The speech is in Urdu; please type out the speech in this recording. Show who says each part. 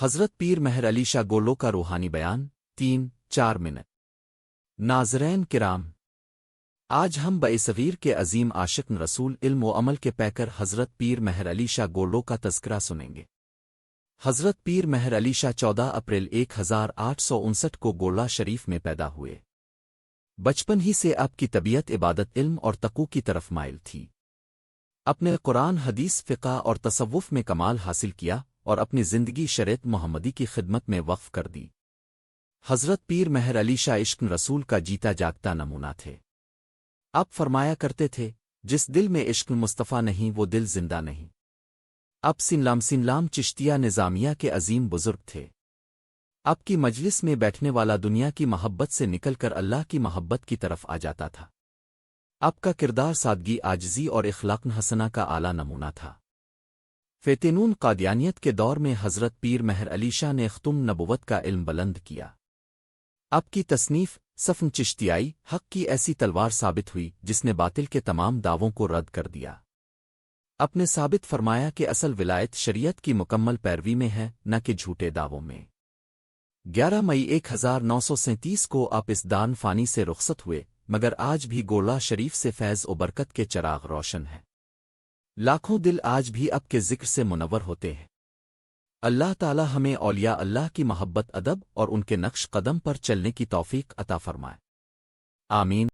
Speaker 1: حضرت پیر مہر علی شاہ گولو کا روحانی بیان 3-4 منٹ۔ ناظرین کرام، آج ہم بصغیر کے عظیم عاشق رسول علم و عمل کے پیکر حضرت پیر مہر علی شاہ گولو کا تذکرہ سنیں گے۔ حضرت پیر مہر علی شاہ 14 اپریل 1859 کو گولہ شریف میں پیدا ہوئے۔ بچپن ہی سے آپ کی طبیعت عبادت، علم اور تقوی کی طرف مائل تھی۔ اپنے قرآن، حدیث، فقہ اور تصوف میں کمال حاصل کیا اور اپنی زندگی شریعت محمدی کی خدمت میں وقف کر دی۔ حضرت پیر مہر علی شاہ عشق رسول کا جیتا جاگتا نمونہ تھے۔ آپ فرمایا کرتے تھے، جس دل میں عشق مصطفیٰ نہیں وہ دل زندہ نہیں۔ اب سنلام چشتیہ نظامیہ کے عظیم بزرگ تھے۔ آپ کی مجلس میں بیٹھنے والا دنیا کی محبت سے نکل کر اللہ کی محبت کی طرف آ جاتا تھا۔ آپ کا کردار سادگی، عاجزی اور اخلاق حسنہ کا اعلیٰ نمونہ تھا۔ فتنون قادیانیت کے دور میں حضرت پیر مہر علی شاہ نے ختم نبوت کا علم بلند کیا۔ آپ کی تصنیف صفن چشتیائی حق کی ایسی تلوار ثابت ہوئی جس نے باطل کے تمام دعووں کو رد کر دیا۔ آپ نے ثابت فرمایا کہ اصل ولایت شریعت کی مکمل پیروی میں ہے، نہ کہ جھوٹے دعووں میں۔ 11 مئی 1937 کو آپ اس دان فانی سے رخصت ہوئے، مگر آج بھی گولہ شریف سے فیض و برکت کے چراغ روشن ہیں۔ لاکھوں دل آج بھی آپ کے ذکر سے منور ہوتے ہیں۔ اللہ تعالی ہمیں اولیاء اللہ کی محبت، ادب اور ان کے نقش قدم پر چلنے کی توفیق عطا فرمائے۔ آمین۔